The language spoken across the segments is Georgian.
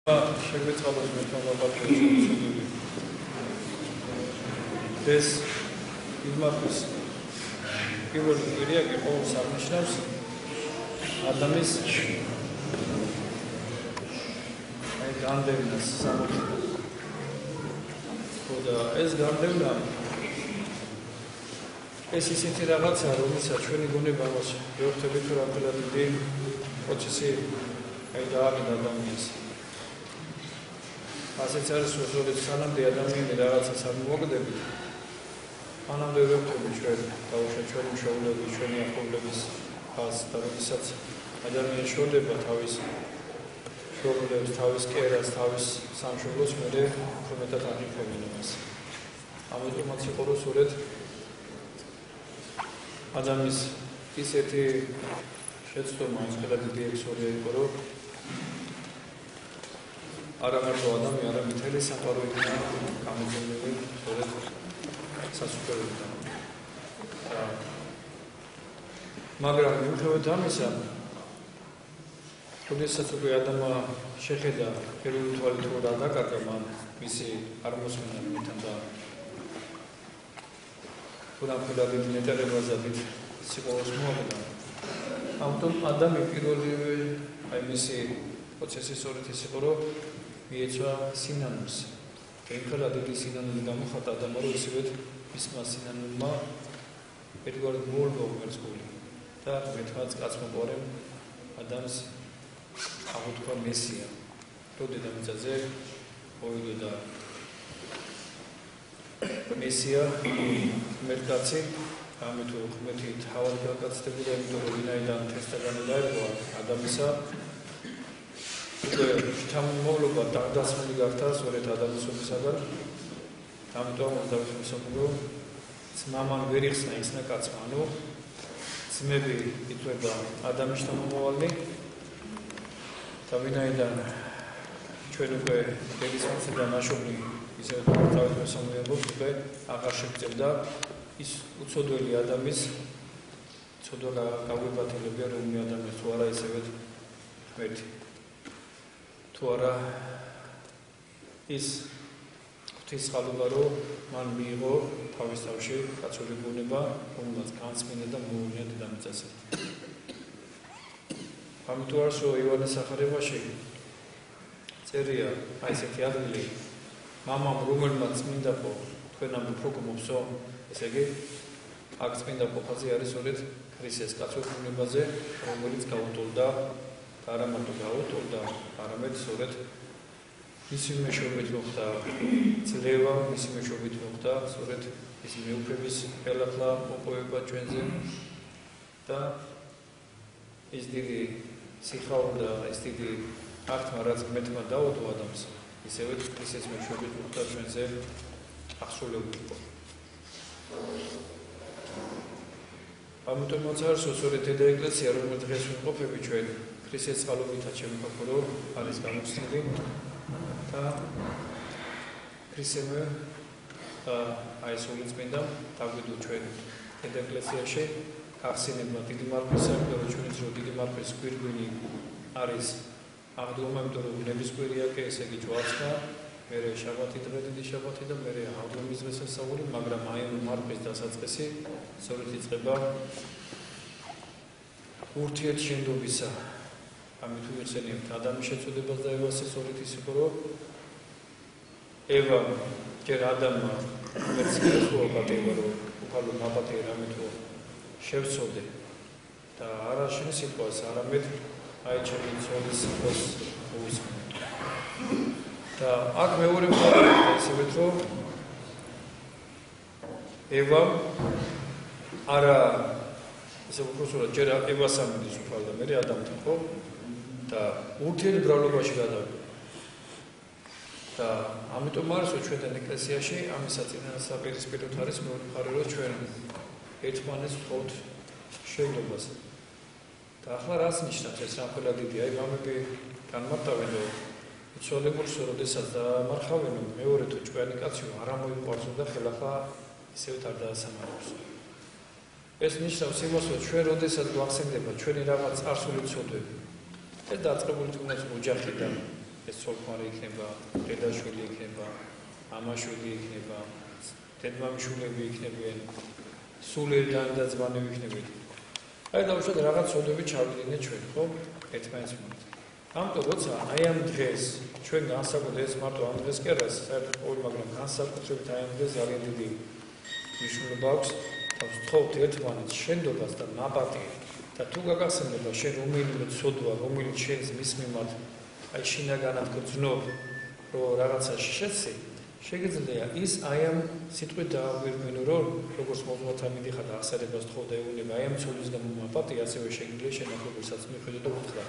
შეგვეწყალოს მეთვალყურებელი ეს იმართოს პირველი კვირია კი ყოველს აღნიშნავს ადამიანის განდევნას სამოქალაქო და ეს განდევნა ეს ისეთი რაღაცა რომელსაც ჩვენი გონება მას ვეღწევით რომ ამბობთ დიდი პროცესი დააყენა ადამიანს ასეც არის უზოლეთ სანამდე ადამიანი რაღაცას არ მოვაგდებით მანამდე ვეღწევით ჩვენ დაუშვათ ჩვენი მშობლები ჩვენი ახლობლების ფას და როდესაც ადამიანი შორდება თავის შობლებს თავის კერას თავის სამშობლოს მერე უფრო მეტად აღიქვებიან მას ამიტომაც იყო რომ სულეთ ადამიანის ისეთი შეცდომა ის ყველა დიდი ექსორია იყო რომ არა მარტო ადამიანი, არამედ მთელი საყვარელი იქნა გამოძიებული სწორედ სასუფეველიდან. მაგრამ მიუხედავად ამისა, როდესაც უკვე ადამიანმა შეხედა პირველი თვალით რომ რა დაკარგა მან მისი არმოსმენა მითან და ფუნდამენტალურ ნეტარებაზე დიდ სიყვარულს მოაყენა. ამიტომ ადამი პირველი მისი პროცესის სწორედ ის იყო რომ მიეცვა სინანულს. ერთად დიდი სინანული გამოხატა ადამიანმა რომ ისევე მისმა სინანულმა ერთგვარად მოულო მერწყული და მეთვაც კაცმოყარემ ადამიანს აღუთქვა მესია. რო დედამიწაზე მოვიდა და მესია მერკაცი ამით უხმეთი თავად გაკაცდებოდა იმიტომ რომ ვინაიდან თესტაგანი დაერქვა ადამიანსა შთამომავლობა დარდასმული გახდა სწორედ ადამიანისგან ამიტომ დავისმისობრო ძმამან ვერ იხსნა ისნა კაცმა ანუ ძმები ითვლება ადამიანის შთამომავალი და ვინაიდან ჩვენ უკვე დედისმაციდან ნაშოვნი ისე დავისმისობრო უკვე აღარ შეგწევდა ის უცოდველი ადამიანის ცოდვა გაგვებათილებია რომ ადამიანს თუ არა ისევე ღმერთი თუ არა ის ღვთისმსხალობა რომ მან მიიღო თავის თავში კაცური ბუნება რომელსაც განსმენა და მოუვიდა დედამიწაზე. ამიტომ არის რომ იოანეს სახარებაში წერია აი ესეთი ადგილი მამამ რომელმაც წმინდა ხო თქვენამ უფრო გმოვსო ესე იგი აქ წმინდა ყოფაზე არის სწორედ ქრისტეს კაცურ ბუნებაზე რომელიც გაუტოლდა და არა მარტო გაუტოლდა არამედ სწორედ მისი მეშვეობით მოხდა ძლევა მისი მეშვეობით მოხდა სწორედ ის მეუფების ხელახლა მოპოვება ჩვენზე და ის დიდი სიხარულა და ის დიდი აღთმა რაც მეთმა დაუდო ადამიანს ისევე ქრისტეს მეშვეობით მოხდა ჩვენზე აღსრულებული იყო. ამიტომაც არის სწორედ დედა ეკლესია რომელიც დღეს ვიმყოფები ჩვენ ქრისტეს წყალობითაც შემოგვიყვება რომ არის გამოცდილი და ქრისტემ აი სული წმინდა დაგვიდო ჩვენ დედა ეკლესიაში გახსენება დიდი მარხვის საერთოდ ჩვენიც რომ დიდი მარხვის გვირგვინი არის აღდგომა იმიტომ რომ ნების კვირია კი ესე იგი ჯვარცმა მერე შაბათი დღე დიდი შაბათი და მერე აღდგომის დღესასწაული მაგრამ აი მარხვის დასაწყისი სწორედ იწყება ურთიერთშენდობისა ამით უხსენებთ ადამიანის შეცოდებას და ევას სწორედ ის იყო რომ ევა ჯერ ადამიანმა მერცხელა პატევა რომ უფალო მაპატეა ამით შევცოდე და არა შენ სიტყვას არამედ აი ჩემი ცოლის სიტყვას უისმენ და აქ მეორე მხარეა ისევე რომ ევა არა ისე უბრალოდ ჯერ ევას ამბის უფალ და მე ადამიანთან ხო და ურთიერთბრავლობაში გადავიდა და ამიტომ არის რომ ჩვენთან ეკლესიაში ამის საპირისპიროდ არის მეორე მხარე რომ ჩვენ ერთმანეთს ვთხოვთ შეგნობას და ახლა რას ნიშნავს ეს რა ყველა დიდი აი მამები განმარტავენ რომ უცოლებულს როდესაც დამარხავენ მეორე თუ ჭკვიანი კაციო არ მოიყვარს და ხელახლა ისევ არ დაასამართლოს ეს ნიშნავს იმას რომ ჩვენ როდესაც გვახსენდება ჩვენი რაღაც წარსული ცოდვები ეს დაწყებული თუნდაც ოჯახიდან ეს ცოლ-ქმარი იქნება, დედა-შვილი იქნება, მამა-შვილი იქნება, დედმამიშვილები იქნებიან, სულიერი დანძბანები იქნებიან. აი დავუშვათ რაღაც ცოდვები ჩავიდინეთ ჩვენ, ხო? ერთმანეთს მიმართ. ამიტომ როცა აი ამ დღეს ჩვენ განსაკუთრებით ეს მარტო ამ დღეს კი არა, საერთოდ ყოველ მაგრამ განსაკუთრებით აი ამ დღეს ძალიან დიდი მნიშვნელობა აქვს და ვთხოვთ ერთმანეთს შენდობას და ნაპატიე და თუ გაგახსენდება შენ რომელიმე ცოდვა, რომელიც შენს მის მიმართ აი შინაგანად გძნობ, რომ რაღაცაში შეცი, შეგიძლია ის აი ამ სიტყვით დააგვირგვინო, რომ როგორც მოძღვართან მიდიხარ და აღსარებას თხოვ და ეუბნება აი ამ ცოდვის გამო ნაპატიე, ასევე შეგიძლია შენ ახლებურსაც მიხვიდე და უთხრა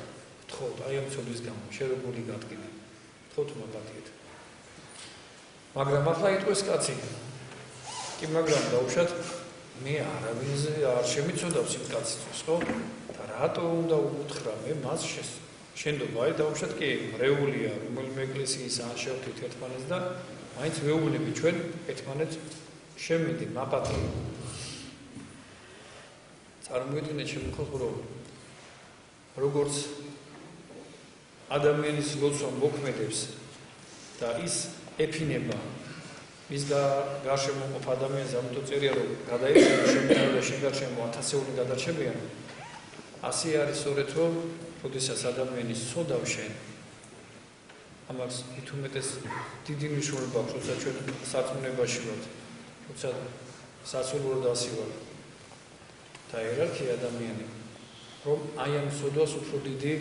ვთხოვთ აი ამ ცოდვის გამო შენ როგორი გადგინე ვთხოვთ ნაპატიეთ. მაგრამ ახლა იტყვის კაცი კი მაგრამ დაუშვათ მე არავინზე არ შემიცოდავს იმ კაცისთვის, ხო? და რატო უნდა უთხრა მე მას შენდობა? აი დაუშვათ კი მრეულია რომელიმე ეკლესიის ან შევთით ერთმანეთს და მაინც ვეუბნები ჩვენ ერთმანეთს შემედი ნაპატიე. წარმოვიდგინეთ შემოხოთ რომ როგორც ადამიანის ლოცვა მოქმედებს და ის ეფინება მის გარშემო მყოფ ადამიანს, ამიტომ წერია რომ გადაეცემა შემდგარ და შენ გარშემო 1000-ეული გადარჩებიან. ასე არის სწორედ რომ როდესაც ადამიანი სოდავ შენ ამას ითუმეტეს დიდი მნიშვნელობა აქვს, როცა ჩვენ სარწმუნოებაში ვართ, როცა სასულიერო დასი ვართ და იერარქია ადამიანი, რომ აი ამ სოდვას უფრო დიდი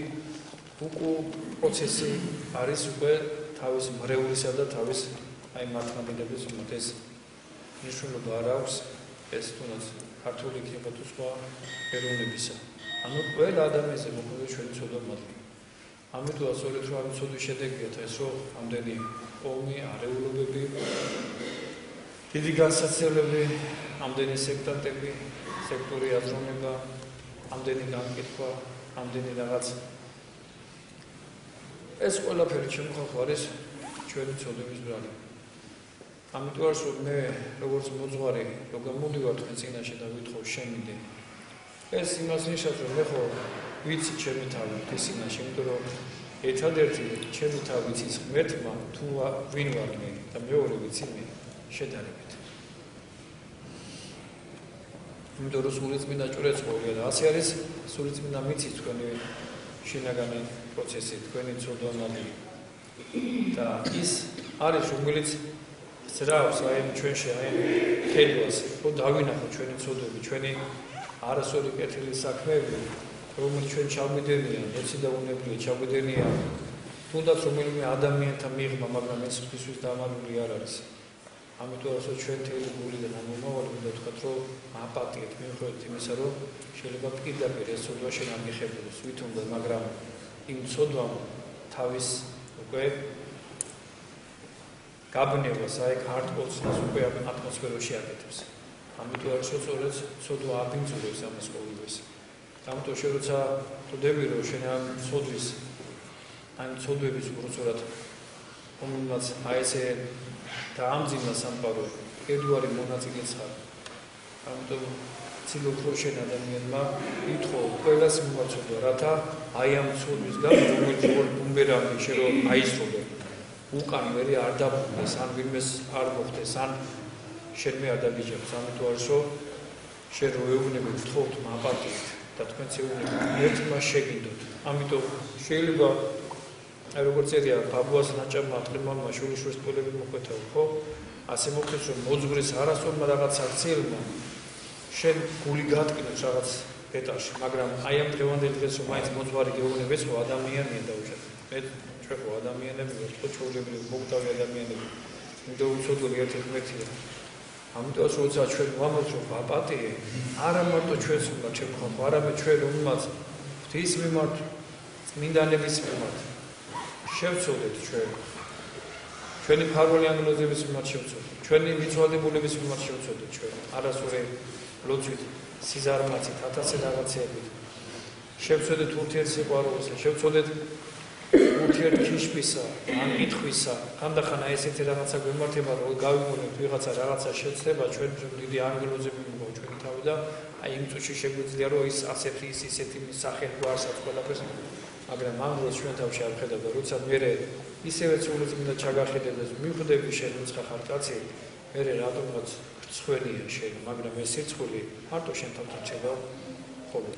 უკუ პროცესი არის უკვე თავის მრევლისა და თავის აი მართლმადიდებლების უმეტეს მნიშვნელობა არ აქვს ეს თუნდაც ქართული იქნება თუ სხვა ეროვნებისა. ანუ ყველა ადამიანზე მოქმედებს ჩვენი ცოდვა მადლი. ამიტომ სწორედ რომ ამ ცოდვის შედეგია ეს რომ ამდენი ყომი, არეულობები, დიდი განსაცდელები, ამდენი სექტანტები, სექტორი აზროვნება, ამდენი განკითხვა, ამდენი რაღაც ეს ყველაფერი შემოხალხო არის ჩვენი ცოდვების ბრალი. ამიტომ არის რომ მე როგორც მოძღვარი რომ გამოდივარ თქვენ წინაშე და ვითხოვ შემიდე. ეს იმას ნიშნავს რომ მე ხო ვიცი ჩემი თავი ეს წინაშე, იმიტომ რომ ერთადერთი ჩემი თავი იცის ღმერთმა თუ ვინ ვარ მე და მეორე ვიცი მე შედარებით. იმიტომ რომ სულიწმინდა ჭვრეცხოვია და ასე არის სულიწმინდა მიცის თქვენი შინაგანი პროცესი, თქვენი ცოდვამალი და ის არის რომელიც ზრავს აი ჩვენში აი ხელს, რომ დავინახოთ ჩვენი ცოდვები, ჩვენი არასწორი კეთილი საქმეები, რომელიც ჩვენ ჩაგვიდენია, ეცი და უნებლიე ჩაგვიდენია, თუნდაც რომელიმე ადამიანთან მიღმა, მაგრამ ეს ღვთისთვის დამალული არ არის. ამიტომ რომ ჩვენ თელი გულიდან ამომავალი უნდა ვთქვათ, რომ აპატიეთ მიუხედავად იმისა, რომ შეიძლება პირდაპირ ეს ცოდვა შენ არ მიხებულოს, ვით უნდა, მაგრამ იმ ცოდვამ თავის უკვე გაბნევას აი ქართულსაც უკვე ატმოსფეროში აკეთებს. ამიტომ არის რომ სწორედ ცოდვა აბინძურებს ამას ყოველივეს. ამიტომ შენ როცა თვდები რომ შენ ამ ცოდვის ამ ცოდვების უბრალოდ რომელმაც აი ესე დაამძინა სამყარო ერთგვარი მონაწილეც ხარ. ამიტომ ცდილობ რომ შენ ადამიანმა ითხოვ ყველას მიმოწოდო, რათა აი ამ ცოდვის გამო რომელიც ბუმერანგი შენ რომ აისროლე უკან მერე არ დაბრუნდეს, ან ვინმეს არ მოხდეს, ან შენ მე არ დაგიჯეროს. ამიტომ არის რომ შენ რო ეუბნები ვთხოვთ მაპატიეთ და თქვენც ეუბნებით ერთმა შეგინდოთ. ამიტომ შეიძლება აი როგორც წერია ბაბუას ნაჭამმა ტყიმამმა შვილიშვილს ტყილები მოყვეთავ, ხო? ასე მოხდეს რომ მოძღვრის არასწორმა რაღაცა ციელმა შენ გული გატკინოს რაღაც ეტაპში, მაგრამ აი ამ დღევანდელ დღეს რომ მაინც მოძღვარი გეუბნებს, ხო ადამიანია დაუშვათ. მე ჩვენ ხო ადამიანები ვართ, ხო ჩვეულებრივი მოგდავი ადამიანები. იმიტომ უცოდველი ერთ-ერთია. ამიტომ როცა ჩვენ ვამოწმობ აპატიე, არა მარტო ჩვენს მიმართ შემოხალხო, არამედ ჩვენ რომელმაც ღვთის მიმართ, წმინდანების მიმართ შევცოდეთ ჩვენ. ჩვენი მფარველი ანგელოზების მიმართ შევცოდეთ. ჩვენი მიცვალებულების მიმართ შევცოდეთ ჩვენ. არასწორი ლოცვით, სიზარმაცით, 1000 რაღაცეებით. შევცოდეთ ურთიერთსიყვარულისა, შევცოდეთ ურთიერთქიშბისა, ან კითხვისა, ხანდახანა ესეთი რაღაცა გვემართება, რომ გავიმონებთ ვიღაცა რაღაცა შეცდება, ჩვენ დიდი ანგელოზები მოგვა ჩვენი თავი და აი იმ წუთში შეგვიძლია რომ ის ასეთი ის ისეთი სახე გვარსაც ყველაფერს მაგრამ ამ დროს ჩვენ თავში არ ხედავდა, როცა მე ისევე სულიწმინდა ჩაგახედებდა, მიხვდები შენ უცხა ხარ კაცი, მე რატომღაც ცხველია შენ, მაგრამ ეს სიცხული მარტო შენ თავთან რჩება მხოლოდ.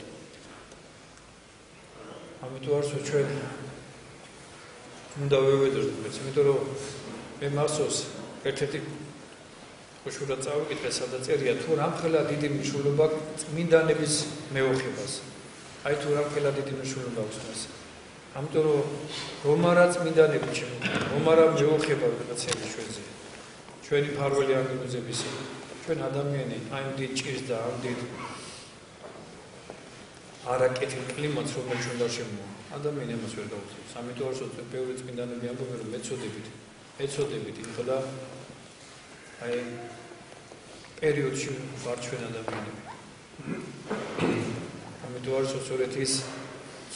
ამიტომ არც ჩვენ უნდა ვევედროთ, იმიტომ რომ მე მახსოვს ერთ-ერთი უშურა წავიკითხე, სადაც წერია თუ რამხელა დიდი მნიშვნელობა წმინდანების მეოხებას. აი თუ რამხელა დიდი მნიშვნელობა აქვს მას. ამიტომ რომ არა წმინდანები შემოგვიყვება, რომ არა მეოხება ვიღაცები ჩვენზე. ჩვენი ფარველი ანგელოზების, ჩვენ ადამიანი აი დიდ ჭირს და ამ დიდ არაკეთილ კლიმატს რომელიც ჩვენ და შემოვა. ადამიანი ამას ვერ გაუძლებს. ამიტომ არც ბევრი წმინდანები ამბობენ რომ ეცოდებით ეხლა აი პერიოდში ვარ ჩვენ ადამიანები. ამიტომ არც სწორედ ის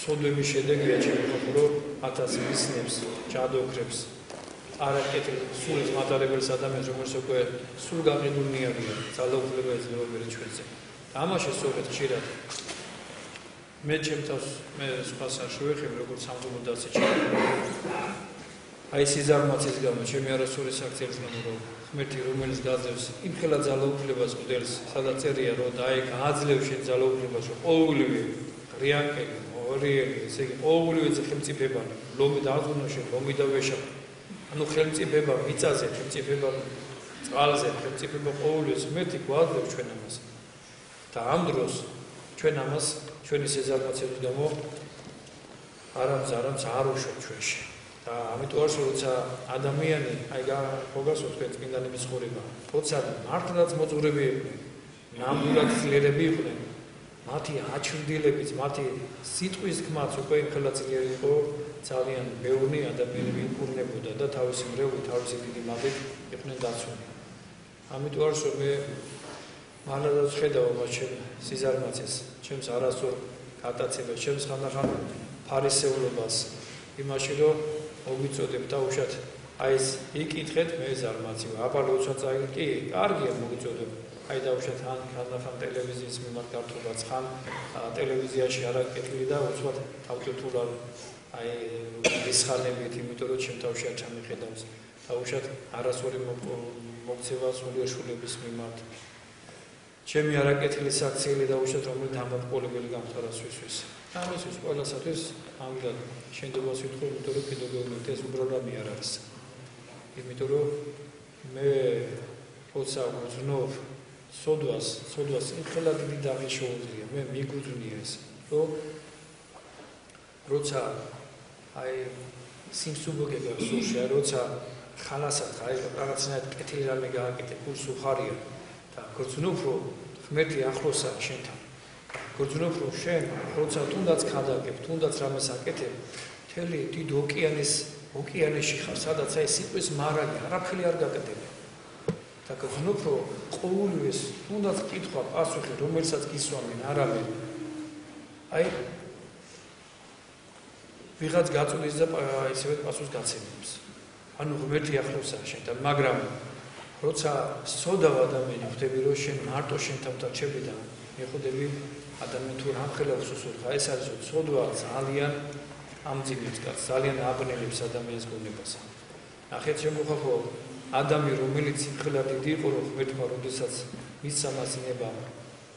სოდვების შედეგია ჩემი ყოფრო 1000 მისნებს, ჯადოქრებს, არაკეთილ სულის მატარებელს ადამიანს რომელიც უკვე სულ გაყიდულნი არიან, ძალაუფლება ეძლევა მერე ჩვენზე. ამაში სწორედ ხშირად მე ჩემთავს მე სხვას არ შევეხებ როგორც სამყარო დასაჭირო. აი სიზარმაცის გამო ჩემი არასწორი საქციელის გამო რომ ღმერთი რომელიც გაძლევს იმ ხელა ძალაუფლებას მოდელს, სადაც წერია რომ და აი გააძლევს შენ ძალაუფლებას რომ ყოველივე რიაკელი, ორიელი, ესე იგი ყოველივე ხელმწიფება, ლომი დააზღუნო შენ, ლომი დავეშა. ანუ ხელმწიფება მიწაზე, ხელმწიფება წყალზე, ხელმწიფება ყოველივე ღმერთი გვაძლევს ჩვენ ამას. და ამ დროს ჩვენ ამას ჩვენი სიზარმაცების გამო არამს არ უშვებ ჩვენში. და ამიტომ არც როცა ადამიანი აი გოგასოთ თქვენ წმინდანების ცხოვრება, როცა მართლაც მოძღვრები იყვნენ, ნამდვილად ძლიერები იყვნენ, მათი აჩრდილებიც, მათი სიტყვის ხმაც უკვე იმხელა ძლიერი იყო, ძალიან ბევრი ადამიანები იკურნებოდა და თავისი მრევლით, თავისი დიდი მადლით იყვნენ დაცული. ამიტომ არც მე მალადაც ხედავ მას ჩემ სიზარმაცეს, ჩემს არასწორ გატაცებას, ჩემს ხანდახან ფარისეულობას, იმაში რომ მოგიწოდებ და უშათ აი ეს იკითხეთ მე ზარმაცი აბა როცა წაი კი კარგია მოგიწოდებ აი დავუშვათ ხანდახან ტელევიზიის მიმართ გართულაც ხან ტელევიზიაში არაკეთილი და უცბად თავთვთულა აი ისხანებით იმიტომ რომ ჩემ თავში არ ჩამიხედავს დავუშვათ არასწორი მოქცევა სულიერ შულების მიმართ ჩემი არაკეთილი საქციელი დავუშვათ რომელიც ამბოლებელი გამხდარასვისთვის ამისთვის ყველასათვის ამგად შენდობას ვიტყვი, იმიტომ რომ კიდევ ეს უბრალოდ არ არის. იმიტომ რომ მე როცა ვზნოვ სოდვას იმხელა დიდი დაღი შეუძლია, მე მიგუძვნია ეს, რომ როცა აი სიმსუბუქება სულში, როცა ხალასად აი რაღაცნაირად კეთილი რამე გააკეთე, კურს უხარია და გრძნობ რომ ღმერთი ახლოსაა შენთან. გრძნობ რომ შენ როცა თუნდაც ხადაგებ, თუნდაც რამეს აკეთებ, მთელი დიდ ოკეანეში ხარ, სადაც აი სიტყვის მარაგი არაფერი არ გაკეთება. და გრძნობ რომ ყოველივეს თუნდაც კითხვა, პასუხი, რომელსაც გისვამენ, არავინ აი ვიღაც გაწუდის და ისევე პასუხს გაცემებს. ანუ ღმერთი ახლოსაა შენთან, მაგრამ როცა სოდავ ადამიანი ხვდები რომ შენ მარტო შენთან რჩები და მიხვდები ადამიანი თუ რამხელა უსუსურხა ეს არის სოდვა ძალიან ამძიმებს კაცს ძალიან აბნელებს ადამიანის გონებას. ნახეთ შემოხაფო ადამი რომელიც იმხელა დიდი იყო რომ ღმერთმა როდესაც მისცა მას ნება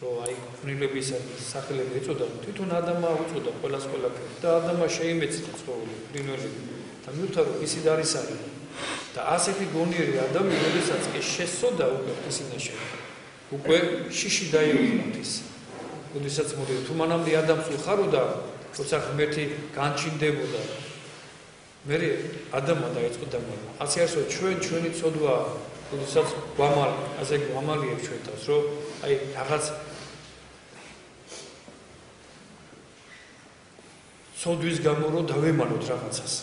რომ აი ვნილების სახელები ეწოდა თვითონ ადამა უწოდა ყველას ყველაფერი და ადამა შეიმეცნია ცხოვრება ფრინველები და მიუხედავად რომ ისიც არის და ასეთი გონიერი ადამი როდესაც კი შესოდა უკვე ისინაში უკვე შიში დაიუხმოთ ის როდესაც მოდი თუ მანამდე ადამიანს უხაროდა როცა ღმერთი განჩინდებოდა მე ადამა დაიწყო დამალვა ასე არის რომ ჩვენი ცოდვა როდესაც გვამალიებს ჩვენ თავს რომ აი რაღაც ცოდვის გამო რომ დავემალოთ რაღაცას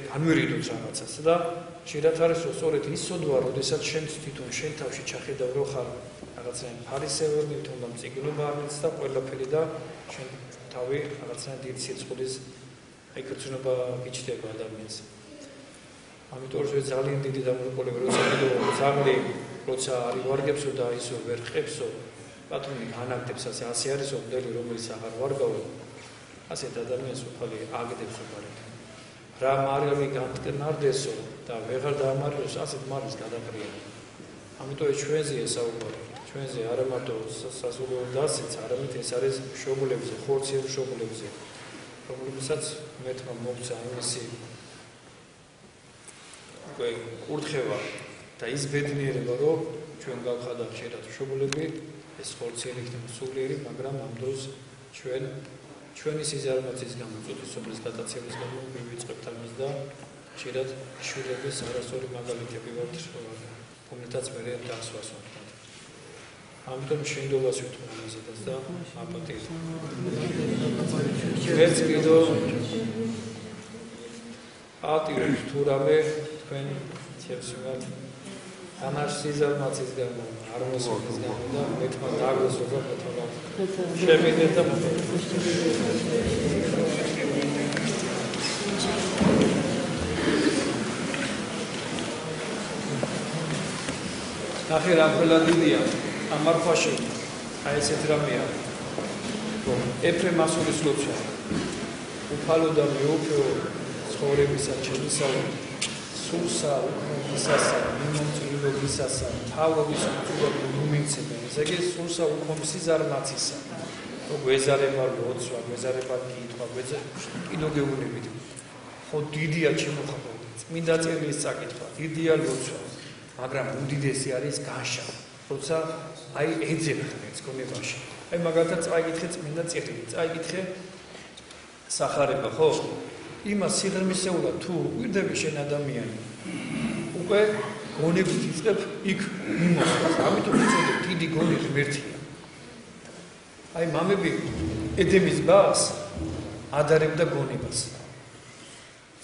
განვერიდოთ რაღაცას და შეიძლება არის რომ სწორედ ის ცოდვა როდესაც შენ თვითონ შენ თავში ჩახედავ რომ ხარ რაღაცნაირ ფარისევრი თუნდაც წიგნობა არის და ყველაფერი და შენ თავი რაღაცნაირ დიდ სიცხულის აი გრძნობა გიჩდება ადამიანს ამიტომ რომ ძალიან დიდი დამოუკიდებლობა როცა ძაღლი როცა არის ვარგებსო და ისო ვერ ხებსო პატრონი განაგდებს ასე არის მომდელი რომელიც აღარ ვარგავო ასეთ ადამიანს უფალი აგდებს უფალი. რა მარილი განტკნარდესო და ვეღარ დაამარილოს ასეთ მარილს გადაყრია. ამიტომ ჩვენზეა საუბარი. ჩვენზე არა მარტო სასულიერო დასიც, არამედ ეს არის მშობლებზე, ხორციელ მშობლებზე, რომლებსაც მეთმა მოგცა იმისი უკვე კურთხევა და ის ბედნიერება, რომ ჩვენ გავხადავთ შეიძლება მშობლები, ეს ხორციელი იქნება სულიერი, მაგრამ ამ დროს ჩვენი სიზარმაცის გამო, წუთისწვრის გადაცემის გამო მივიწყებთ ამას და ხშირად შვილების არასწორი მაგალითები ვართ, რომელთაც მე დასვას ვართ. ამიტომ შეინდობას ვეთქვი ამაზედაც და აპატიეთ. ვერც კიდო ატირებთ თუ რამე თქვენ შევსვათ ამას სიზარმაცის გამო, არ მოსვლის გამო და მეთქმა დაგვესვა და მეთქმა შემიგეთ და ნახე რა ყველა დიდია ამ არქვაში აი ესეთ რამეა რომ ეფრემ მასულის ლოცვა უფალო და მეუფეო ცხოვრებისა ჩემისაო სულსა უკმისასა მიმომწვრივობისასა თავობის უწუდებელ მომიცემენ ესე იგი სულსა უკმისი ზარმაცისა რომ გვეზარება ლოცვა გვეზარება კითხვა კიდო გეუბნებით ხო დიდია შემოხატვა წმინდა წერილის წაკითხვა დიდია ლოცვა მაგრამ უდიდესი არის განშა როცა აი ეძებ ხმებს გონებაში აი მაგალითად წაიკითხე წმინდა წერილი წაიკითხე სახარება ხო იმას სიღრმისეულად თუ უყვირდები შენ ადამიანი უკვე გონებით იწყებ იქ მიმოსვლას ამიტომ უწოდებ დიდი გონი ღმერთია აი მამები ედემის ბაღს ადარებდა გონებას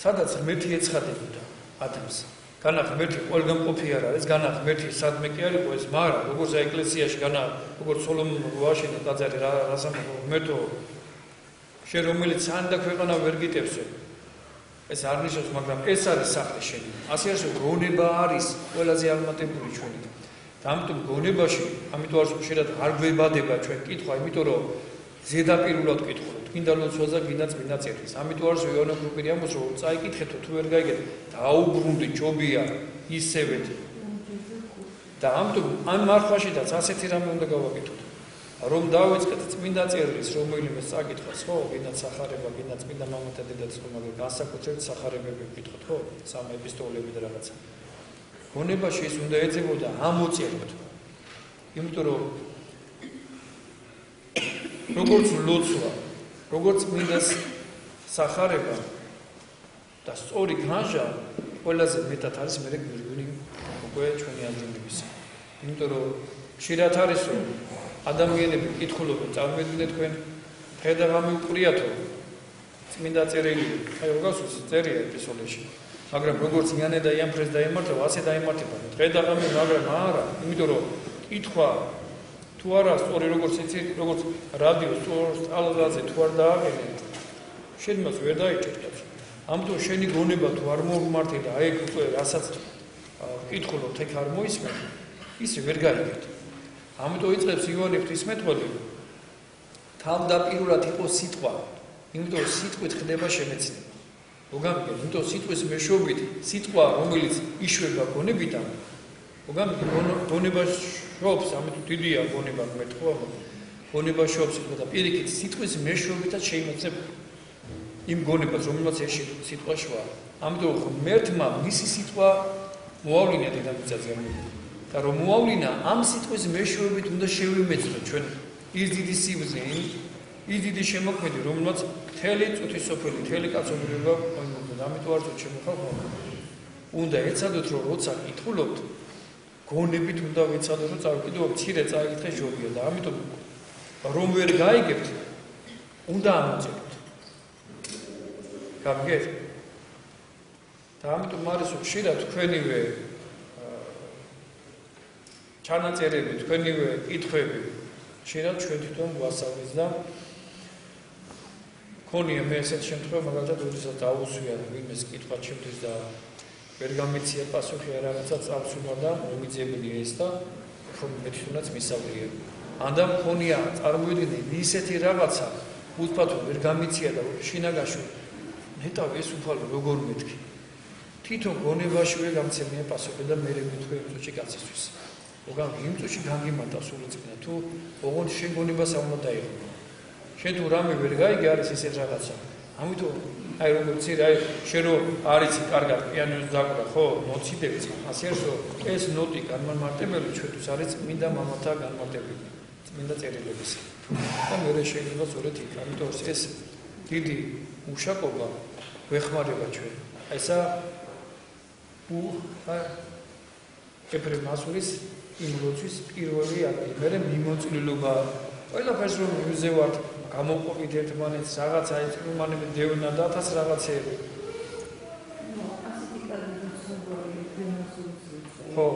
სადაც ღმერთი ეცხადებოდა ადამიანს განა ღმერთი ყველგან ყოფი არ არის განა ღმერთი სადმე კი არ იყო ეს მაგრამ როგორც ეკლესიაში განა როგორც სოლომონ ვაშენა ტაძარი რასამ ღმერთო შენ რომელიც სანდა ქვეყანა ვერ გიტევსო ეს არ ნიშნავს მაგრამ ეს არის სახე შენი ასე არის გონება არის ყველაზე აღმატებული ჩვენი და ამიტომ გონებაში ამიტომ არის შეიძლება არ გვებადება ჩვენ კითხვა იმიტომ რომ ზედაპირულად კითხულობთ გინდა ლოცვაზე გინდა წმინდა წერილს ამიტომ არის იოანე გრუპირი ამბობს რომ წაიკითხეთ თუ ვერ გაიგეთ დაუბრუნდი ჯობია ისევეთ და ამიტომ ამ მარხვაშიდაც ასეთი რამე უნდა გავაკეთოთ რომ დავიწყეთ წმინდა წერილს რომელიმე წაკითხოს ხო გინდა სახარება გინდა წმინდა მამათა დედაც რომ აგერ განსაკუთრებით სახარებები ვკითხოთ ხო სამ ეპისტოლები და რაღაცა გონებაში ეს უნდა ეძებოდა ამოწეროთ იმიტომ რომ როგორც ლოცვა როგორც წმინდა სახარება და სწორი განჟა ყველაზე მეტად არის მე გვირგვინი უკვე ჩვენი აზროვნებისა იმიტომ რომ ხშირად არის რომ ადამიანები კითხულობენ წარმოვიდგინეთ თქვენ დღე-დღე უყრიათო წმინდა წერილი აი როგორ წერია ეპისტოლეში მაგრამ როგორც იანე და იამფრეს დაემართება ასე დაემართება დღე-დღე მაგრამ არა იმიტომ რომ კითხვა თუ არა სწორი როგორც იცი როგორც რადიო სწავლაზე თუ არ დააყენე შენ მას ვერ დაიჭერდებს ამიტომ შენი გონება თუ არ მომმართე და აი უკვე რასაც კითხულობთ ეგ არ მოისმენ ისე ვერ გაიგეთ ამიტომ იწყებს იოანე ღვთისმეტყველი თავდაპირველად იყო სიტყვა იმიტომ სიტყვით ხდება შემეცნება მოგამიგეთ იმიტომ სიტყვის მეშვეობით სიტყვა რომელიც იშვება გონებიდან მოგამიგეთ გონება შობს ამიტომ დიდია გონება მეტყვა გონება შობს და პირიქით სიტყვის მეშვეობითაც შეიმეცნებ იმ გონებას რომელსაც ეს სიტყვა შვა ამიტომ ღმერთმა მისი სიტყვა მოავლინა დედამიწაზე და რომ მოავლინა ამ სიტყვის მეშვეობით უნდა შევიმეცნოთ ჩვენ ის დიდი სიბრძნე ის დიდი შემოქმედი რომელსაც მთელი წუთის სოფელი მთელი კაცობრიობა მოიმოქმედა ამიტომ არ შემოხალხო უნდა ეცადოთ რომ როცა კითხულობთ გონებით უნდა ვეცადოთ რომ წავკიდოთ მცირე წაიკითხე ჯობია და ამიტომ რომ ვერ გაიგებთ უნდა ამოწეროთ გამიგეთ და ამიტომ არის ხშირად თქვენივე ჩანაწერები თქვენივე კითხვები ხშირად ჩვენ თვითონ გვასწავლეს და ქონია მე ესეთ შემთხვევა მაგალითად როდესაც დაუსვია ვინმეს კითხვა ჩემთვის და ვერ გამიცია პასუხი არ რაღაცა წავსვლა და მომიძებელია ეს და უფრო მე თვითონაც მისავლია. ანდა მქონია წარმოიდგინე ისეთი რაღაცა უცბად ვერ გამიცია და შინაგანში ნეტავ ეს უფალო როგორ მეთქი თვითონ გონებაშივე გამცემია პასუხი და მე მეთქვი იმ წუთში კაცისთვის ოღონ იმ წუთში განგიმანტა სულიწმინდა თუ ოღონ შენ გონებას არ უნდა დაიღო შენ თუ რამე ვერ გაიგე არის ისეთ რაღაცა ამიტომ აი როგორც აი შენ რო არიცი კარგად პიანინოს დაკვრა ხო ნოციდებს ასე რომ ეს ნოტი განმარტებელი ჩვენთვის არის წმინდა მამათა განმარტებელი წმინდა წერილების და მე შეიძლება სწორედ იქ ამიტომ ეს დიდი მუშაკობა ვეხმარება ჩვენ აი ესა ეფრემ მასურის იმ ლოცვის პირველი ადგილი მე მიმოწილობა ყველაფერს რომ მივზევართ გამოყოფით ერთმანეთს რაღაცა ის რომანები დევნა და 1000 რაღაცეები ხო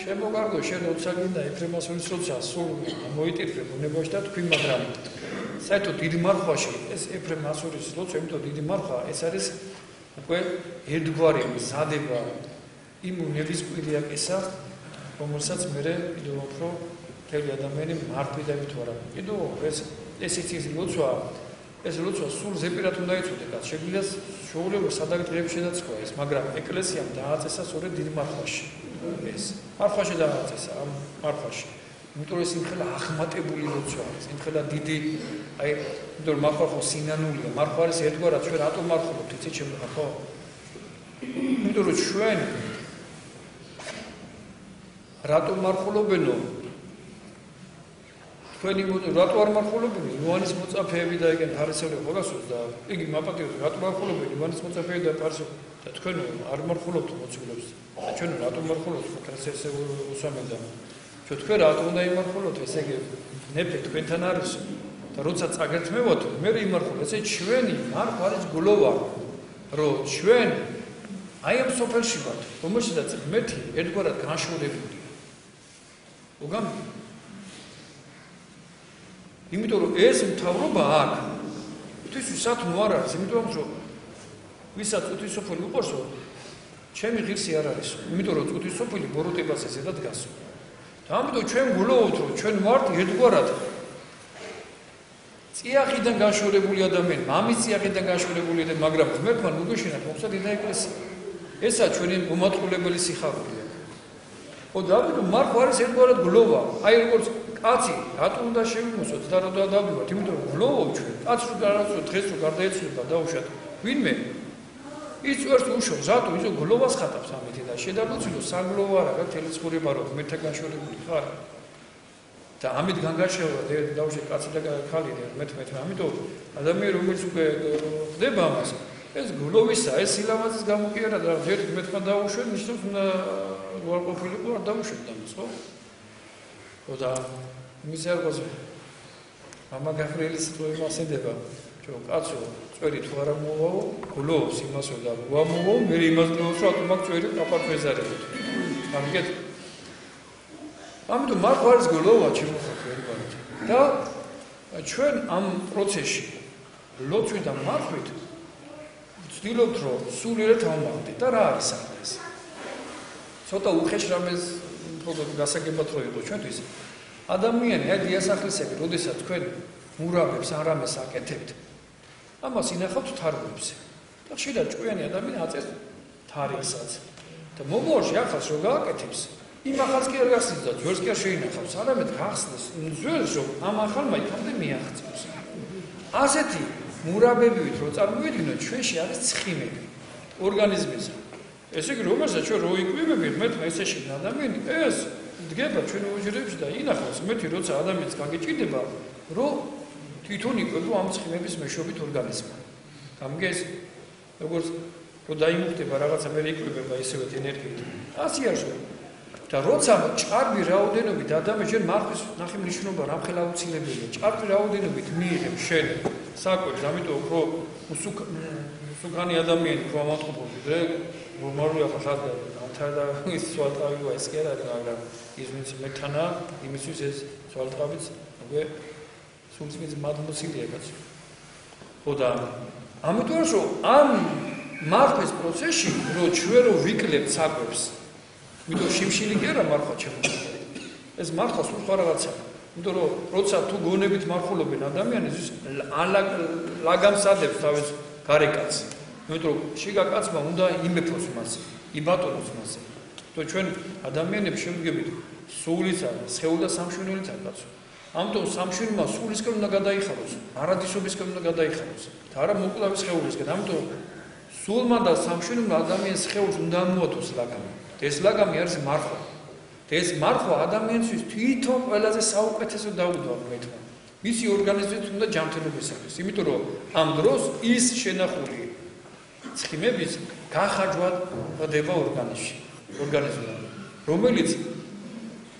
შემოგარგო შენ ოცაგინდა ეფრემასურის როცა სულ მოიტირფე ბუნებაში და თქვი მაგრამ საერთოდ დიდი მარხვაში ეს ეფრემასურის ლოცვა იმიტომ დიდი მარხვა ეს არის უკვე ერთგვარი მზადება იმ ნებისმიერი რომელსაც მე კიდევ უფრო მთელი ადამიანი მართვი დავითვარა კიდევ ესეც ის ლოცვა სულ ზეპირად უნდა იცოდე და შეგვიძლია შეუძლებლობა სადაგდრეებს შედაწყვა ეს მაგრამ ეკლესიამ დააწესა სწორედ დიდ მარხვაში ეს მარხვაში დააწესა ამ მარხვაში იმიტომ რომ ეს იმხელა ახმატებული ლოცვა არის იმხელა დიდი აი იმიტომ რომ მარხვა ხო სინანულია მარხვა არის ერთგვარად ჩვენ რატომ მარხულობთ იცით შემდგა ხო იმიტომ რომ ჩვენ რატომ მარხულობენო თქვენი რატო არ მარხულობენ იოანეს მოწაფეები და ეგენ ფარისევლები ხო გასულს და იგი მაპატიოს რატო მარხულობენ იოანეს მოწაფეები და ფარისევლები და თქვენ არ მარხულობთ მოცულებს და ჩვენ რატო მარხულობთ ქრისტეს უსამენდა ჩვენ თქვენ რატო უნდა იმარხულოთ ესე იგი ნეფე თქვენთან არის და როცა წაგერთმევოთ მე იმარხულობ ესე ჩვენი მარხვა არის გლოვა რომ ჩვენ აი ამ სოფელში ვართ რომელშიც მეთი ერთგვარად განშორებული უგამ იმიტომ რომ ეს მთავრობა აქ ღვთისმ სათნო არ არის იმიტომ რომ ვისაც ღვთისმსოფელი უყურსო ჩემი ღირსი არ არის იმიტომ რომ ღვთისმსოფელი ბოროტებას ესედა დგას და ამიტომ ჩვენ გულოვთ რომ ჩვენ ვართ ერთგვარად წიაღიდან განშორებული ადამიანი მამის წიაღიდან განშორებული და მაგრამ ღმერთთან უგეშინათ მოხდა დიდი ეკლესია ესა ჩვენი მომატყულებელი სიხარულია ო და ამიტომ მარხვა არის ერთგვარად გლოვა აი როგორც კაცი რატო უნდა შევიმოსოთ და რატო დავივართ იმიტომ რომ გლოვობ ჩვენ კაცს რო გარაცო დღეს რო გარდაეცვლება დაუშვათ ვინმე ის ვერც უშავს რატო ის გლოვას ხატავს ამეთი და შედარლოცილო საგლოვო არა გაქვს ელიცხოვრება რომ ღმერთთან განშორებული ხარ და ამით განგაშევა დაუშვათ კაცი და ხალი მე ამიტომ ადამიანი რომელიც უკვე ხდება ამას ეს გლოვისა ეს სილამაზის გამოკიერა და ერთ ღმერთთან დაუშვათ ნიშნავს უნდა უარყოფილიყო არ დაუშვათ ამას ხო და მის არგოზე მამა გაფრიელის თვე მასედება ჩვენ კაცო წვერი თუ არა მოვაო გლოვს იმას რომ და ვამოვო მე იმას გლოვს რომ ატომაკ წვერი აპარფეზარებოთ ამგეთ ამიტომ მარხვა არის გლოვა ჩემო ხალხი ვართ და ჩვენ ამ პროცესში ლოცვით და მარხვით ვცდილობთ რომ სულიერად ავმართეთ და რა არის ეს ცოტა უხეშ რამეს გასაგებად რო იყო ჩვენთვის ადამიანი აი დიასახლისები როდესაც თქვენ მურავებს ან რამეს აკეთებთ ამას ინახავთ თარგმნებზე და შეიძლება ჭკვიანი ადამიანი აწეს თარიღსაც და მომავალში ახალს რო გააკეთებს იმ ახალს კი არ გახსნის და ძველს კი არ შეინახავს არამედ გახსნის ძველს რომ ამ ახალმა იქამდე მიაღწევს ასეთი მურავებივით რო წარმოვიდგინოთ ჩვენში არის ცხიმები ორგანიზმის ესე იგი რომელსაც ჩვენ რო იკვებებით მეთქმა ესეში ადამიანი ეს დგება ჩვენ უჯრედებში და ინახავს მეთი როცა ადამიანს გაგიჭირდება რომ თვითონ იკვებო ამ ცხიმების მეშვეობით ორგანიზმი გამგეს როგორც რო დაიმუხტება რაღაცა მე იკვებება ისევე ენერგიით ასე არის და როცა ჭარბი რაოდენობით ადამიანი ჯერ მარხვის ნახე მნიშვნელობა რამხელა აუცილებელია ჭარბი რაოდენობით მიიღებ შენ საკვებს ამიტომ უფრო სუკანი ადამიანი ხო ამატყობები და ნორმალია ხარ და ის სვალტავი ეს კი არ არის მაგრამ ის ვინც მეთანა იმისთვის ეს სვალტავიც უკვე სულწმის მადმოსილია კაცო ხო და ამიტომ რომ ამ მარხვის პროცესში რო ჩვენ რო ვიკლებთ საკვებს იმიტომ შიმშილი კი არა მარხვა ჩემო ეს მარხვა სულ სხვა რაღაცაა იმიტომ რომ როცა თუ გონებით მარხულობენ ადამიანს ის ლაგამსადებს თავის გარეკაც. იმიტომ რომ შიგა კაცმა უნდა იმეფოს მას, იბატონოს მას. თუ ჩვენ ადამიანებს შევდგებით სულისა, სხეულ და სამშვენივრითა კაცო. ამიტომ სამშვენივრმა სულისკენ უნდა გადაიხაროს, არადისობისკენ უნდა გადაიხაროს და არა მოკლავის სხეულისკენ. ამიტომ სულმა და სამშვენივრმა ადამიანის სხეულს უნდა მოათოს ლაგამი. ეს ლაგამი არის მარხვა. ეს მარხვა ადამიანისთვის თვითონ ყველაზე საუკეთესო დაუდოა მეთქმა. მისი ორგანიზმით უნდა ჯანმრთელობისათვის. იმიტომ რომ ამ დროს ის შენახული ცხიმების გახარჯვად ხდება ორგანიზმში. რომელიც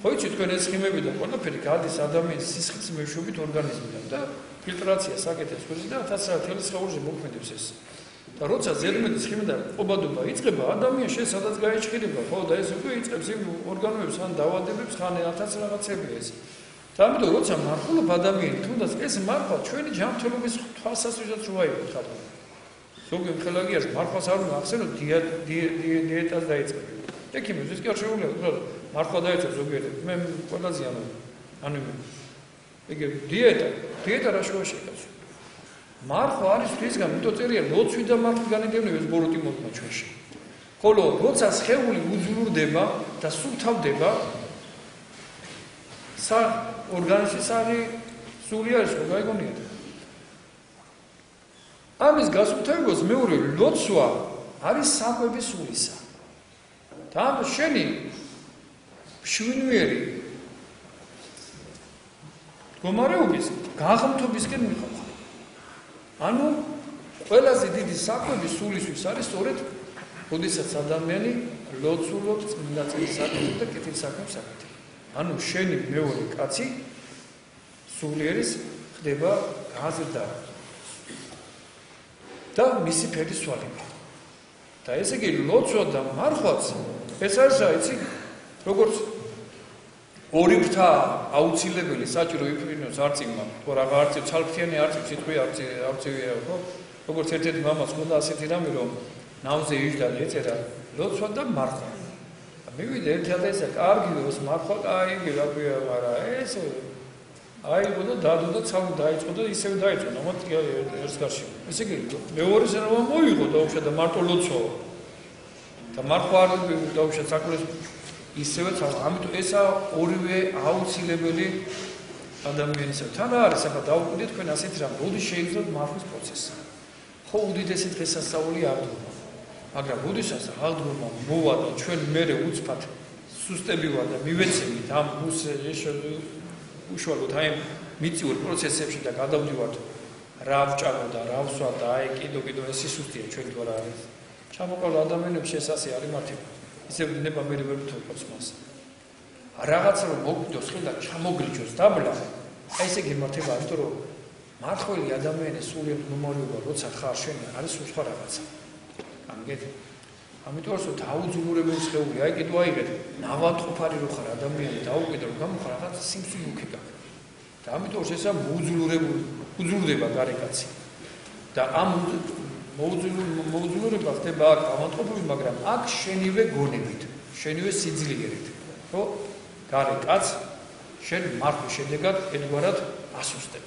ხო იცი თქვენ ეს ცხიმები და ყველაფერი გადის ადამიანის სისხლის მეშვეობით ორგანიზმიდან და ფილტრაცია საკეთებს ხურის და 1000 სხეულზე მოქმედებს ეს. და როცა ზედმეტი ცხიმი და ყოფადობა იწყება, ადამიანს შესაძლოა გაიჭირება, ხო და ეს უკვე იწყებს იმ ორგანოებს ან დაავადებებს, ან 1000 რაღაცებია ეს. და ამიტომ როცა მარხულობ ადამიანი, თუნდაც ეს მარხვა ჩვენი ჯანმრთელობის თვალსაზრისით როა იყო ხატო. ზოგი ხელაგი არის მარხვას არ უნდა ახსენოთ დიეტას დაიწყება. ექიმებს ის კი არ შეუძლია უბრალოდ მარხვა დაეცა ზოგიერთად. მე ყველაზე ანუ ეგ დიეტა რა შუაში კაცო. მარხვა არის თვისგან, იმიტომ წერია ლოცვი და მარხვი განიდევნებებს ბოროტი მოხდა ჩვენში. ხოლო როცა სხეული უძულურდება და სულთავდება ორგანიზმი სარი სული არის ხო გაიგონიათ. ამის გასუფთავებას მეორე ლოცვა არის საკვების სულისა. და ამ შენი შვინვერი მდგომარეობის გაღმრთობისკენ მიყავს. ანუ ყველაზე დიდი საკვები სულისთვის არის სწორედ როდესაც ადამიანი ლოცულობს წმინდა წმინდა საქმეს და კეთილ საქმებს აკეთებს. ანუ შენი მეორე კაცი სულიერის ხდება გაზრდა და მისი ფერის სვალება. და ესე იგი ლოცვა და მარხვაც ეს არის იცი როგორც ორი ფრთა აუცილებელი საჭირო იფრინოს არწივმა თუ რაღა არწივ ცალფრთიანი არწივ სიტყვი არწივია ხო როგორც ერთ-ერთი მამას ჰქონდა ასეთი რამე რომ ნავზე იჯდა ეწერა ლოცვა და მარხვა. მივიდა ერთ-ერთი კარგი ეს მარხვა კაი რა ქვია მაგრამ ეს აიღო და დადო და ცალ დაიწყო და ისევ დაიწყო ნამოთ ერთს გარში. ესე იგი მეორე ზენა მოიღო და უშა და მარტო ლოცვა და მარხვა არ დაუშა საქმეს ისევე ცალ. ამიტომ ესა ორივე აუცილებელი ადამიანისა. თან არის ახლა დავუკვირდით თქვენ ასეთ რამ როდის შეიძლება მარხვის პროცესი. ხო უდიდესი დღესასწაული აღდგომა. მაგრამ როდესაც აღდგომა მოვა და ჩვენ მერე უცბად სუსტები ვარ და მივეცემით ამ უშუალოდ აი მიწიურ პროცესებში და გადავდივართ რა ვჭამო და რა ვსვა და აი კიდო ეს სუსტია ჩვენ თუ არა არის. ჩამოყალ ადამიანებში ეს ასე არის მართლა. ისე ნება მე ვერ ვთხოვს მას. რაღაცა რომ მოგვიდოს ხელ და ჩამოგრიჯოს დაბლა. აი ესე გემართება, იმიტომ რომ მართლი ადამიანის სულიერ მომავლობა როცა ხარ შენ არის სხვა რაღაცა. გამიგეთ? ამიტომ რომ დაუძულურებელი სხეული, აი კიდო აიღეთ, ნავატყოფარი რო ხარ ადამიანი დაუკვირდა რომ გამოხარ რაღაც სიმსივი უკი გაქვს. და ამიტომ ესა უძულურდება გარეკაცი. და ამ მოუძულურება ხდება აქ ავანტყოფები, მაგრამ აქ შენივე გონებით, შენივე სიძლიერით, ხო? გარე კაც შენ მარხვის შედეგად ერთგვარად ასუსტებ.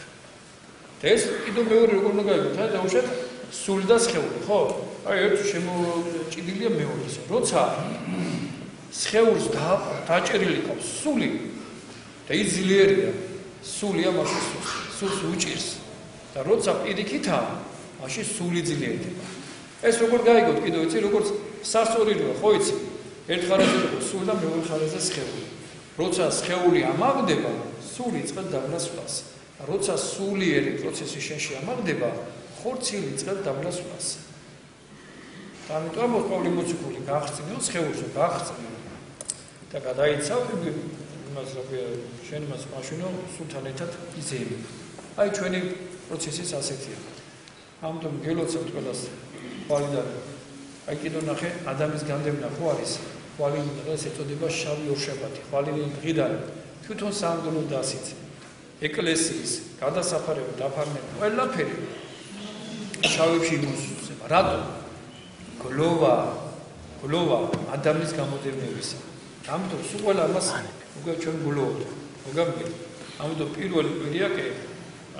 და ეს კიდო მეორე როგორ უნდა გაიგოთ, აი დაუშვათ სული და სხეული, ხო? აი ერთი შემოჭიდილია მეორესო. როცა სხეულს დაჭერილი ყავს სული და ის ძლიერია, სული ამაში სულს უჭირს. და როცა პირიქითაა მაშინ სული ძლიერდება. ეს როგორ გაიგოთ კიდევ იცი როგორც სასწორილია ხო იცი? ერთ ხარაზე იყო სული და მეორე ხარაზე სხეული. როცა სხეული ამაღდება, სული იწყებს დაბლასვლას. როცა სულიერი პროცესი შენში ამაღდება, ხორცილი იწყებს დაბლასვლას. და ამიტომ ამბობს პავლე მოციქული გახსნილ სხეულს გახსნილ და გადაიცავ იმას როგორია შენ მას მაშინო სულთან ერთად იზეები. აი ჩვენი პროცესიც ასეთია. ამიტომ გელოცავთ ყველას ყვალიდან. აი კიდო ნახე ადამიანის განდევნა ხო არის? ყვალინი დღეს ეწოდება შავი ორშაბათი. ყვალინი დღიდან თვითონ სამგლო დასით. ეკლესიის გადასაფარება დაფარნება ყველაფერი შავებში იმოსება. რატო? გლოვა ადამიანის გამოდევნებისა. ამიტომ სულ ყველა ამას უკვე ჩვენ გლოვობთ. მოგამიგეთ? ამიტომ პირველი კვირია კი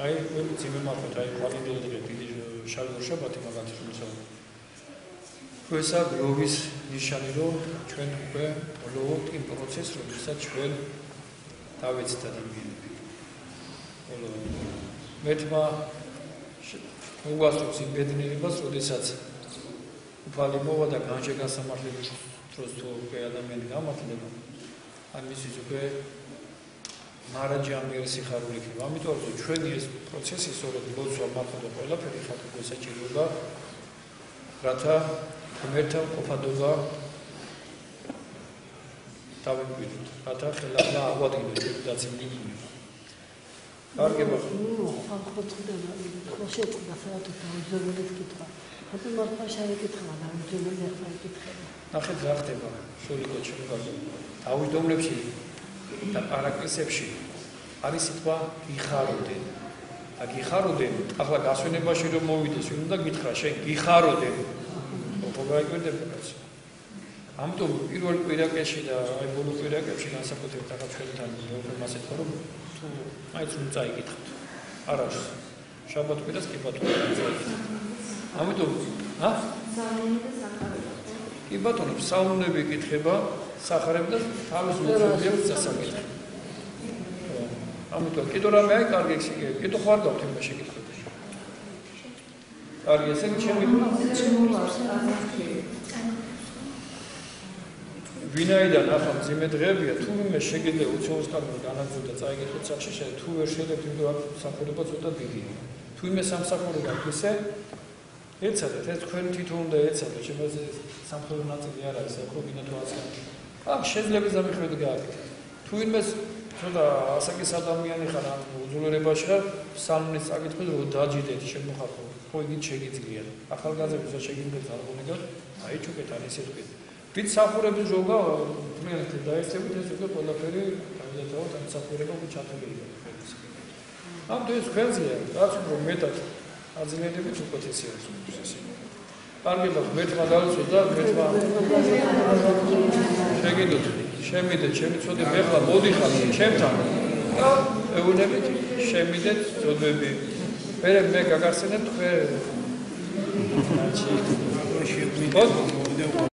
აი ძიმე მართოთ აი ყვავილდოდები დიდი შავი შაბათი მაგათი თუმცა ესა გლოვის ნიშანი რომ ჩვენ უკვე ვლოვობთ იმ პროცესს რომელსაც ჩვენ დავეცით ადამიანები მეთმა უგასწრებს იმ ბედნიერებას როდესაც უფალი მოვა და განჯე გასამართლების დროს თუ უკვე ადამიანი გამართლება ან მისთვის უკვე მარაჯამიერი სიხარული იქნება ამიტომ რომ ჩვენი ეს პროცესი სწორედ ლოცვა მართლა და ყველაფერი ხალხი გვესაჭიროება რათა ღმერთთან ყოფადობა დავიკვირდით რათა ხელახლა აღვადგინოთ დაცემული იქნება კარგება ხო წდება ხო შეწყდა საერთოდ დაუძველეს კითხვა ხოთი მართლა შეეკითხა დაუძველეს ახლა ეკითხება ნახეთ რა ხდება სულიკო შემოგაგო დაუჯდომლებში და პარაკლისებში არის სიტყვა გიხაროდენ და გიხაროდენ ახლა გასვენებაში რომ მოვიდეს ვინ უნდა გითხრა შენ გიხაროდენ ხო გაიკვირდება კაცო ამიტომ პირველ კვირაკებში და აი ბოლო კვირაკებში განსაკუთრებით ახლა ჩვენთან მეუბნებმა ასეთ რომ თუ მაინც რომ წაიკითხოთ არა შაბათ კვირას კი ბატონო ამიტომ კი ბატონო საუნები ეკითხება სახარებ და თავის მოწვევებს დასაკეთებ ამიტომ კიდო რამე აი კარგი კიდო ხარ გავთ იმ შეკითხვებში კარგი ესე ჩემი ვინაიდან ახლა მძიმე დღეებია თუ მე შეგიძლია უცხოოს კარგი განაგზო და წაიგეთოთ სახში შეიძლება თუ ვერ შეიძლება იმიტომ რომ სამსახურება ცოტა დიდია თუ იმე სამსახურება ისე ეცადეთ ეს თქვენ თვითონ უნდა ეცადეთ შემიძლია სამსახური ნაწილი არ არის ახლა გინდა თუ ასაკი აქ შეიძლება ზამიხედი გააკეთეთ თუ იმეს ცოტა ასაკის ადამიანი ხარ ამ უძულერებაში ხარ სალონის წაკითხვის რომ დაჯიდეთ შემოხარხო ხო იგი შეგიძლია ახალგაზრდებს შეგიძლიათ არ გონიგოთ აი ჩუკეთან ესე თქვი ვით სახურების ზოგა მერე დაეცებით ეს უკვე ყველაფერი გამოდათავოთ ამ სახურება უკვე ჩათვლილია ამ დღეს ხელზეა რაც უფრო მეტად აძლიერებით უკვე ესეა ეს კარგება მეთმა დავიცოთ და მეთმა შეგიდოთ შემიდეთ შემიცოდეთ ახლა მოდიხარ ჩემთან და ეუბნებით შემიდეთ ზოდები მე გაგახსენებ თქვენ